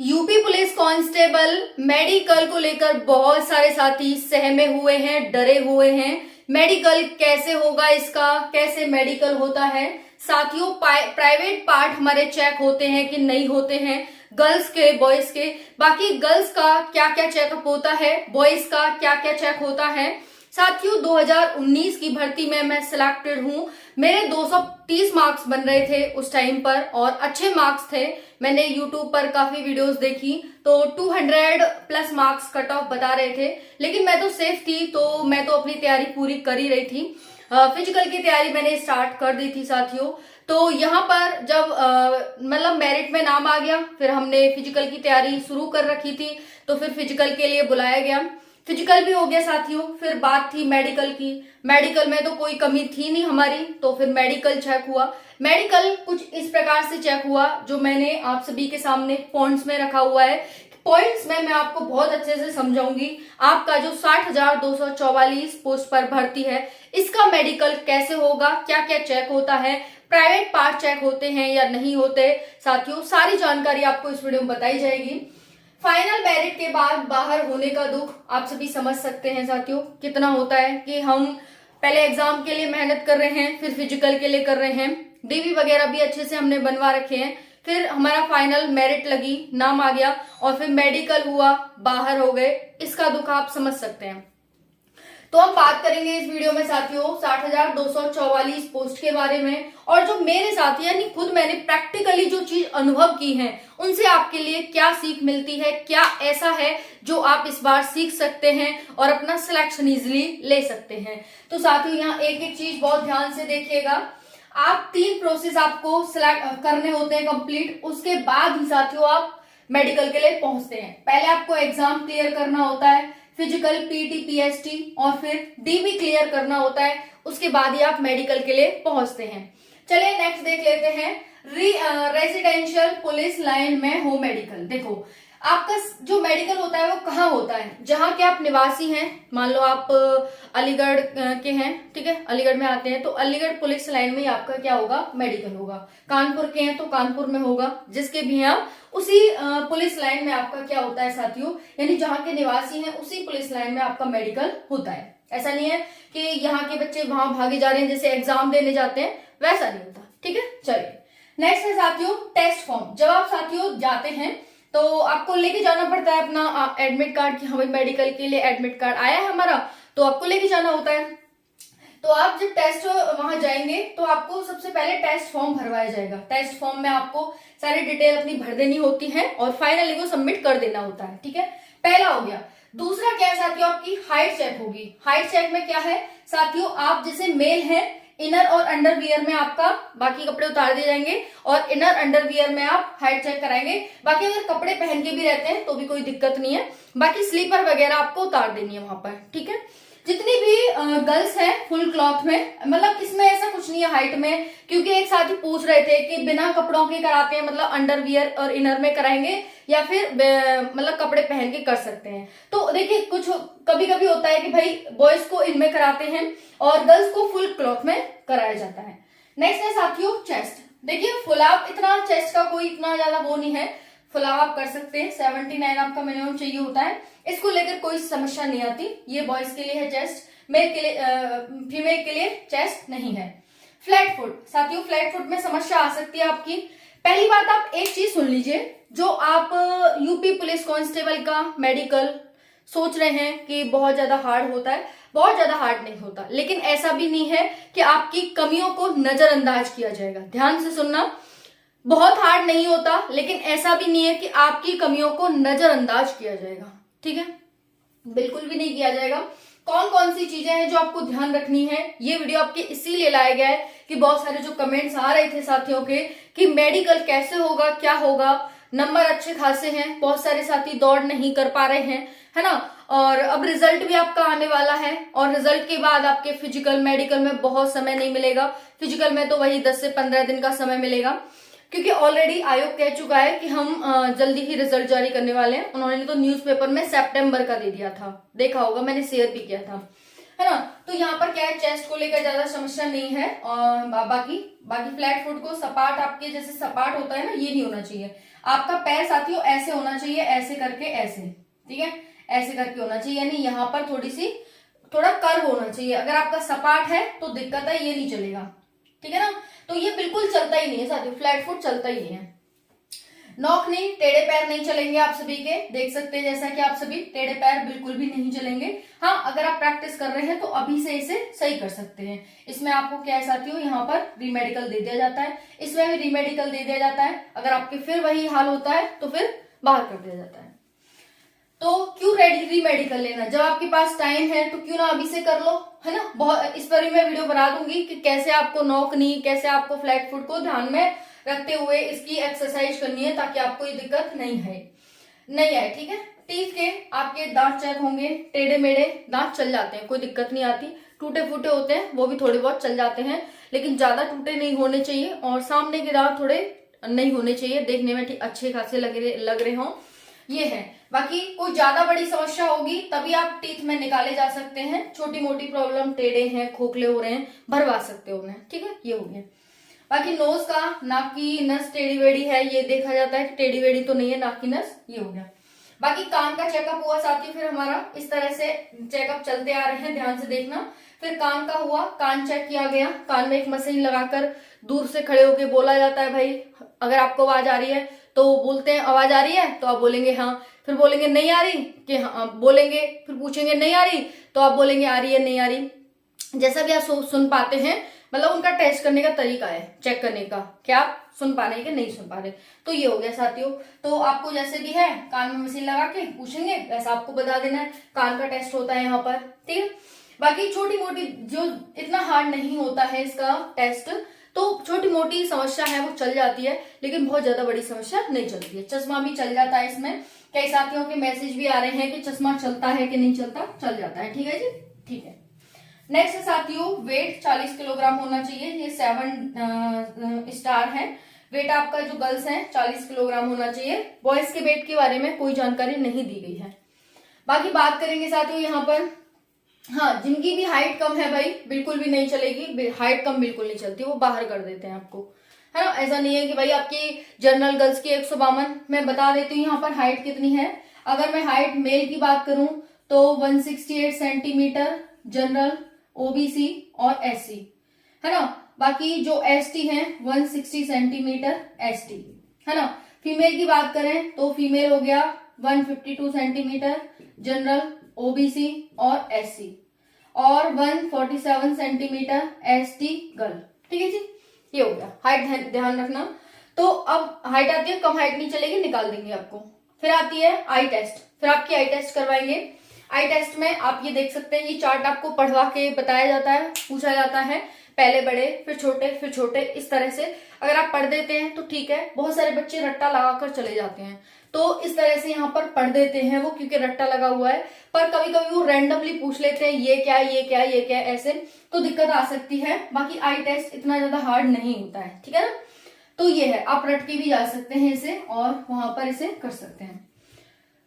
UP police constable medical को लेकर बहुत सारे साथी सहमे हुए हैं, डरे हुए हैं। मेडिकल कैसे होगा, इसका कैसे मेडिकल होता है साथियों। प्राइवेट पार्ट हमारे चेक होते हैं कि नहीं होते हैं, गर्ल्स के बॉयज के। बाकी गर्ल्स का क्या क्या चेकअप होता है, बॉयज का क्या क्या चेक होता है साथियों। 2019 की भर्ती में मैं सिलेक्टेड हूं। मेरे 230 मार्क्स बन रहे थे उस टाइम पर और अच्छे मार्क्स थे। मैंने यूट्यूब पर काफी वीडियोस देखी तो 200 प्लस मार्क्स कट ऑफ बता रहे थे, लेकिन मैं तो सेफ थी तो मैं तो अपनी तैयारी पूरी कर ही रही थी। फिजिकल की तैयारी मैंने स्टार्ट कर दी थी साथियों। तो यहाँ पर जब मतलब मेरिट में नाम आ गया, फिर हमने फिजिकल की तैयारी शुरू कर रखी थी, तो फिर फिजिकल के लिए बुलाया गया। फिजिकल भी हो गया साथियों। फिर बात थी मेडिकल की। मेडिकल में तो कोई कमी थी नहीं हमारी, तो फिर मेडिकल चेक हुआ। मेडिकल कुछ इस प्रकार से चेक हुआ जो मैंने आप सभी के सामने पॉइंट्स में रखा हुआ है। पॉइंट्स में मैं आपको बहुत अच्छे से समझाऊंगी। आपका जो 60,244 पोस्ट पर भर्ती है, इसका मेडिकल कैसे होगा, क्या क्या चेक होता है, प्राइवेट पार्ट चेक होते हैं या नहीं होते साथियों, सारी जानकारी आपको इस वीडियो में बताई जाएगी। फाइनल मेरिट के बाद बाहर होने का दुख आप सभी समझ सकते हैं साथियों। कितना होता है कि हम पहले एग्जाम के लिए मेहनत कर रहे हैं, फिर फिजिकल के लिए कर रहे हैं, डीवी वगैरह भी अच्छे से हमने बनवा रखे हैं, फिर हमारा फाइनल मेरिट लगी, नाम आ गया और फिर मेडिकल हुआ, बाहर हो गए। इसका दुख आप समझ सकते हैं। तो हम बात करेंगे इस वीडियो में साथियों 60,244 पोस्ट के बारे में, और जो मेरे साथी यानी खुद मैंने प्रैक्टिकली जो चीज अनुभव की है उनसे आपके लिए क्या सीख मिलती है, क्या ऐसा है जो आप इस बार सीख सकते हैं और अपना सिलेक्शन इजिली ले सकते हैं। तो साथियों यहाँ एक एक चीज बहुत ध्यान से देखिएगा। आप 3 प्रोसेस आपको सिलेक्ट करने होते हैं कंप्लीट, उसके बाद ही साथियों आप मेडिकल के लिए पहुंचते हैं। पहले आपको एग्जाम क्लियर करना होता है, फिजिकल, पीटी, पीएसटी और फिर डीबी क्लियर करना होता है, उसके बाद ही आप मेडिकल के लिए पहुंचते हैं। चलिए नेक्स्ट देख लेते हैं। रेजिडेंशियल पुलिस लाइन में हो मेडिकल। देखो आपका जो मेडिकल होता है वो कहाँ होता है, जहां के आप निवासी हैं। मान लो आप अलीगढ़ के हैं, ठीक है, अलीगढ़ में आते हैं तो अलीगढ़ पुलिस लाइन में ही आपका क्या होगा, मेडिकल होगा। कानपुर के हैं तो कानपुर में होगा, जिसके भी हैं आप उसी पुलिस लाइन में आपका क्या होता है साथियों, यानी जहां के निवासी हैं उसी पुलिस लाइन में आपका मेडिकल होता है। ऐसा नहीं है कि यहाँ के बच्चे वहां भागे जा रहे हैं जैसे एग्जाम देने जाते हैं, वैसा नहीं होता, ठीक है। चलिए नेक्स्ट है साथियों टेस्ट फॉर्म। जब आप साथियों जाते हैं तो आपको लेके जाना पड़ता है अपना एडमिट कार्ड कि हमें मेडिकल के लिए एडमिट कार्ड आया है हमारा, तो आपको लेके जाना होता है। तो आप जब टेस्ट वहां जाएंगे तो आपको सबसे पहले टेस्ट फॉर्म भरवाया जाएगा। टेस्ट फॉर्म में आपको सारी डिटेल अपनी भर देनी होती है और फाइनली वो सबमिट कर देना होता है, ठीक है। पहला हो गया। दूसरा क्या है साथियों, आपकी हाइट चेक होगी। हाइट चेक में क्या है साथियों, आप जैसे मेल है, इनर और अंडरवियर में आपका बाकी कपड़े उतार दिए जाएंगे और इनर अंडरवियर में आप हाइट चेक कराएंगे। बाकी अगर कपड़े पहन के भी रहते हैं तो भी कोई दिक्कत नहीं है। बाकी स्लीपर वगैरह आपको उतार देनी है वहां पर, ठीक है। जितनी भी गर्ल्स हैं फुल क्लॉथ में, मतलब इसमें ऐसा कुछ नहीं है हाइट में, क्योंकि एक साथी पूछ रहे थे कि बिना कपड़ों के कराते हैं, मतलब अंडरवियर और इनर में कराएंगे या फिर मतलब कपड़े पहन के कर सकते हैं। तो देखिए कुछ कभी कभी होता है कि भाई बॉयज को इनमें कराते हैं और गर्ल्स को फुल क्लॉथ में कराया जाता है। नेक्स्ट है साथियों चेस्ट। देखिए फुलाव इतना चेस्ट का कोई इतना ज्यादा वो नहीं है, फुलाव आप कर सकते हैं। 79 आपका मिनिमम चाहिए होता है, इसको लेकर कोई समस्या नहीं आती। ये बॉयज के लिए है चेस्ट, मेल के लिए फीमेल के लिए चेस्ट नहीं है। फ्लैट फुट साथियों, फ्लैट फुट में समस्या आ सकती है आपकी। पहली बात आप एक चीज सुन लीजिए, जो आप यूपी पुलिस कांस्टेबल का मेडिकल सोच रहे हैं कि बहुत ज्यादा हार्ड होता है, बहुत ज्यादा हार्ड नहीं होता। लेकिन ऐसा भी नहीं है कि आपकी कमियों को नजरअंदाज किया जाएगा। ध्यान से सुनना, बहुत हार्ड नहीं होता, लेकिन ऐसा भी नहीं है कि आपकी कमियों को नजरअंदाज किया जाएगा, ठीक है, बिल्कुल भी नहीं किया जाएगा। कौन कौन सी चीजें हैं जो आपको ध्यान रखनी है, ये वीडियो आपके इसीलिए लाया गया है कि बहुत सारे जो कमेंट्स आ रहे थे साथियों के कि मेडिकल कैसे होगा, क्या होगा। नंबर अच्छे खासे हैं, बहुत सारे साथी दौड़ नहीं कर पा रहे हैं, है ना। और अब रिजल्ट भी आपका आने वाला है और रिजल्ट के बाद आपके फिजिकल मेडिकल में बहुत समय नहीं मिलेगा। फिजिकल में तो वही 10 से 15 दिन का समय मिलेगा, क्योंकि ऑलरेडी आयोग कह चुका है कि हम जल्दी ही रिजल्ट जारी करने वाले हैं। उन्होंने तो न्यूज़पेपर में सितंबर का दे दिया था, देखा होगा, मैंने शेयर भी किया था, है ना। तो यहाँ पर क्या है, चेस्ट को लेकर ज्यादा समस्या नहीं है और बाकी फ्लैट फुट को सपाट आपके जैसे सपाट होता है ना, ये नहीं होना चाहिए। आपका पैर साथियों ऐसे होना चाहिए, ऐसे करके ऐसे, ठीक है, ऐसे करके होना चाहिए, यानी यहाँ पर थोड़ा कर्व होना चाहिए। अगर आपका सपाट है तो दिक्कत है, ये नहीं चलेगा, ठीक है ना। तो ये बिल्कुल चलता ही नहीं है साथियों, फ्लैट फुट चलता ही नहीं है। नॉक नहीं, टेढ़े पैर नहीं चलेंगे आप सभी के, देख सकते हैं जैसा कि आप सभी टेढ़े पैर बिल्कुल भी नहीं चलेंगे। हाँ, अगर आप प्रैक्टिस कर रहे हैं तो अभी से इसे सही कर सकते हैं। इसमें आपको क्या है साथियों, यहाँ पर रीमेडिकल दे दिया जाता है, इसमें भी रीमेडिकल दे दिया जाता है। अगर आपके फिर वही हाल होता है तो फिर बाहर कर दिया जाता है। तो क्यों रीमेडिकल लेना, जब आपके पास टाइम है तो क्यों ना अभी से कर लो, है ना। बहुत इस पर भी मैं वीडियो बना दूंगी कि कैसे आपको नॉक नी, कैसे आपको फ्लैट फुट को ध्यान में रखते हुए इसकी एक्सरसाइज करनी है, ताकि आपको ये दिक्कत नहीं आए, ठीक है। टीथ के आपके दांत चेक होंगे, टेढ़े मेढ़े दांत चल जाते हैं, कोई दिक्कत नहीं आती। टूटे फूटे होते हैं वो भी थोड़े बहुत चल जाते हैं, लेकिन ज्यादा टूटे नहीं होने चाहिए, और सामने के दांत थोड़े नहीं होने चाहिए, देखने में ठीक अच्छे खासे लग रहे हों, ये है। बाकी कोई ज्यादा बड़ी समस्या होगी तभी आप टीथ में निकाले जा सकते हैं। छोटी मोटी प्रॉब्लम, टेढ़े हैं, खोखले हो रहे हैं, भरवा सकते हो उन्हें, ठीक है, ये हो गया। बाकी नोज का, नाक की नस टेढ़ी वेढ़ी है, ये देखा जाता है कि टेढ़ी वेढ़ी तो नहीं है नाक की नस, ये हो गया। बाकी कान का चेकअप हुआ साथियों, फिर हमारा इस तरह से चेकअप चलते आ रहे हैं, ध्यान से देखना। फिर कान का हुआ, कान चेक किया गया, कान में एक मशीन लगाकर दूर से खड़े होके बोला जाता है, भाई अगर आपको आवाज आ रही है तो बोलते हैं आवाज आ रही है, तो आप बोलेंगे हाँ, फिर बोलेंगे नहीं आ रही कि हाँ बोलेंगे, फिर पूछेंगे नहीं आ रही तो आप बोलेंगे आ रही है नहीं आ रही, जैसा भी आप सुन पाते हैं। मतलब उनका टेस्ट करने का तरीका है, चेक करने का, क्या आप सुन पा रहे हैं कि नहीं सुन पा रहे। तो ये हो गया साथियों। तो आपको जैसे भी है कान में मशीन लगा के पूछेंगे, वैसा आपको बता देना है, कान का टेस्ट होता है यहाँ पर, ठीक है। बाकी छोटी मोटी जो इतना हार्ड नहीं होता है इसका टेस्ट, तो छोटी मोटी समस्या है वो चल जाती है, लेकिन बहुत ज्यादा बड़ी समस्या नहीं चलती है। चश्मा भी चल जाता है इसमें, कई साथियों के मैसेज भी आ रहे हैं कि चश्मा चलता है कि नहीं चलता, चल जाता है, ठीक है जी, ठीक है। नेक्स्ट साथियों, वेट 40 किलोग्राम होना चाहिए, ये 7 स्टार है। वेट आपका जो गर्ल्स है 40 किलोग्राम होना चाहिए। बॉयज के वेट के बारे में कोई जानकारी नहीं दी गई है। बाकी बात करेंगे साथियों यहाँ पर, हाँ जिनकी भी हाइट कम है भाई बिल्कुल भी नहीं चलेगी, हाइट कम बिल्कुल नहीं चलती, वो बाहर कर देते हैं आपको, है ना। ऐसा नहीं है कि भाई आपकी जनरल गर्ल्स की 152, मैं बता देती हूँ यहाँ पर हाइट कितनी है। अगर मैं हाइट मेल की बात करूं तो 168 सेंटीमीटर जनरल, ओबीसी और एससी, है ना। बाकी जो एसटी है 160 सेंटीमीटर एसटी, है ना। फीमेल की बात करें तो फीमेल हो गया 152 सेंटीमीटर जनरल, ओबीसी और एससी, और 147 सेंटीमीटर एसटी गर्ल, ठीक है जी, ये हो गया। हाइट ध्यान रखना। तो अब हाइट आती है, कम हाइट नहीं चलेगी, निकाल देंगे आपको। फिर आती है आई टेस्ट, फिर आपकी आई टेस्ट करवाएंगे। आई टेस्ट में आप ये देख सकते हैं, ये चार्ट आपको पढ़वा के बताया जाता है, पूछा जाता है, पहले बड़े फिर छोटे, इस तरह से अगर आप पढ़ देते हैं तो ठीक है। बहुत सारे बच्चे रट्टा लगाकर चले जाते हैं, तो इस तरह से यहाँ पर पढ़ देते हैं वो, क्योंकि रट्टा लगा हुआ है। पर कभी कभी वो रैंडमली पूछ लेते हैं ये क्या ये क्या ये क्या, ऐसे तो दिक्कत आ सकती है। बाकी आई टेस्ट इतना ज्यादा हार्ड नहीं होता है, ठीक है ना। तो ये है, आप रट के भी जा सकते हैं इसे और वहां पर इसे कर सकते हैं।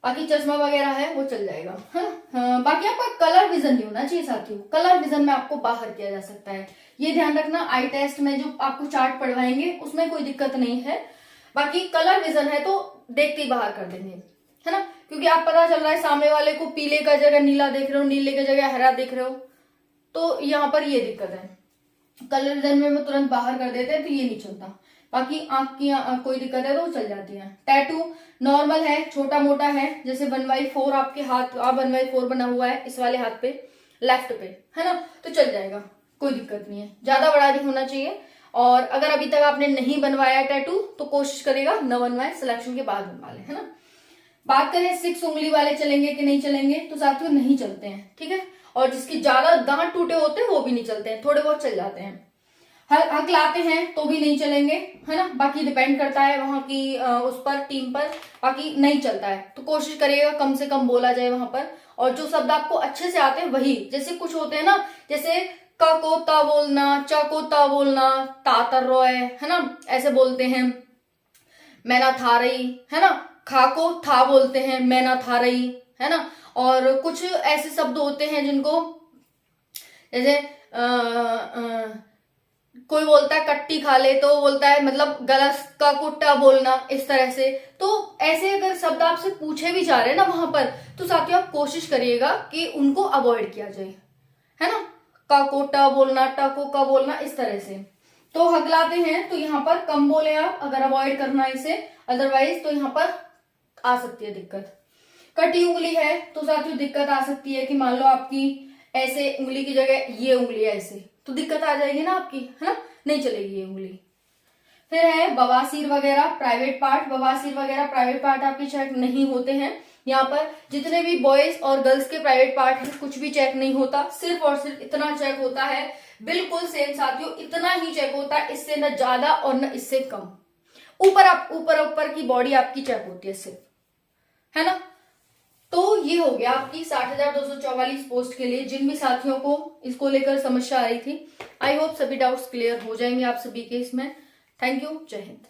बाकी चश्मा वगैरह है वो चल जाएगा, है ना। बाकी आपका कलर विजन नहीं होना चाहिए साथियों, कलर विजन में आपको बाहर किया जा सकता है, ये ध्यान रखना। आई टेस्ट में जो आपको चार्ट पढ़वाएंगे उसमें कोई दिक्कत नहीं है। बाकी कलर विजन है तो देखते ही बाहर कर देंगे, है ना, क्योंकि आप पता चल रहा है सामने वाले को पीले का जगह नीला देख रहे हो, नीले की जगह हरा देख रहे हो, तो यहाँ पर ये दिक्कत है। कलर विजन में वो तुरंत बाहर कर देते हैं तो ये नहीं चलता। बाकी आंख की कोई दिक्कत है तो चल जाती है। टैटू नॉर्मल है, छोटा मोटा है, जैसे 1/4 आपके हाथ, 1/4 बना हुआ है इस वाले हाथ पे, लेफ्ट पे, है ना, तो चल जाएगा, कोई दिक्कत नहीं है। ज्यादा बड़ा नहीं होना चाहिए। और अगर अभी तक आपने नहीं बनवाया टैटू तो कोशिश करेगा न बनवाए, सिलेक्शन के बाद बनवा ले, है ना। बात करें 6 उंगली वाले चलेंगे कि नहीं चलेंगे, तो साथियों नहीं चलते हैं, ठीक है। और जिसके ज्यादा दांत टूटे होते हैं वो भी नहीं चलते हैं, थोड़े बहुत चल जाते हैं। हक लाते हैं तो भी नहीं चलेंगे, है ना। बाकी डिपेंड करता है वहां की उस पर, टीम पर, बाकी नहीं चलता है तो कोशिश करिएगा कम से कम बोला जाए वहां पर। और जो शब्द आपको अच्छे से आते हैं वही, जैसे कुछ होते हैं ना, जैसे क को ता बोलना, च को ता बोलना, तातर रोय, है ना, ऐसे बोलते हैं। मैना था रही, है ना, खा को था बोलते हैं, मैना था रही, है ना। और कुछ ऐसे शब्द होते हैं जिनको, जैसे कोई बोलता है कट्टी खा ले, तो बोलता है मतलब गलत का कुट्टा बोलना, इस तरह से। तो ऐसे अगर शब्द आपसे पूछे भी जा रहे हैं ना वहां पर, तो साथियों आप कोशिश करिएगा कि उनको अवॉइड किया जाए, है ना। का को ट बोलना, ट को का बोलना, इस तरह से। तो हगलाते हैं तो यहाँ पर कम बोले आप अगर अवॉइड करना है इसे, अदरवाइज तो यहाँ पर आ सकती है दिक्कत। कटी उंगली है तो साथियों दिक्कत आ सकती है कि मान लो आपकी ऐसे उंगली की जगह ये उंगली है ऐसे, तो दिक्कत आ जाएगी ना आपकी, है ना, नहीं चलेगी ये उंगली। फिर है बवासीर वगैरह प्राइवेट पार्ट, बवासीर वगैरह प्राइवेट पार्ट आपके चेक नहीं होते हैं। यहाँ पर जितने भी बॉयज और गर्ल्स के प्राइवेट पार्ट है कुछ भी चेक नहीं होता, सिर्फ और सिर्फ इतना चेक होता है, बिल्कुल सेम साथियों, इतना ही चेक होता है, इससे न ज्यादा और न इससे कम। ऊपर की बॉडी आपकी चेक होती है सिर्फ, है ना। तो ये हो गया आपकी 60,244 पोस्ट के लिए, जिन भी साथियों को इसको लेकर समस्या आ रही थी। आई होप सभी डाउट्स क्लियर हो जाएंगे आप सभी के इसमें। थैंक यू, जय हिंद।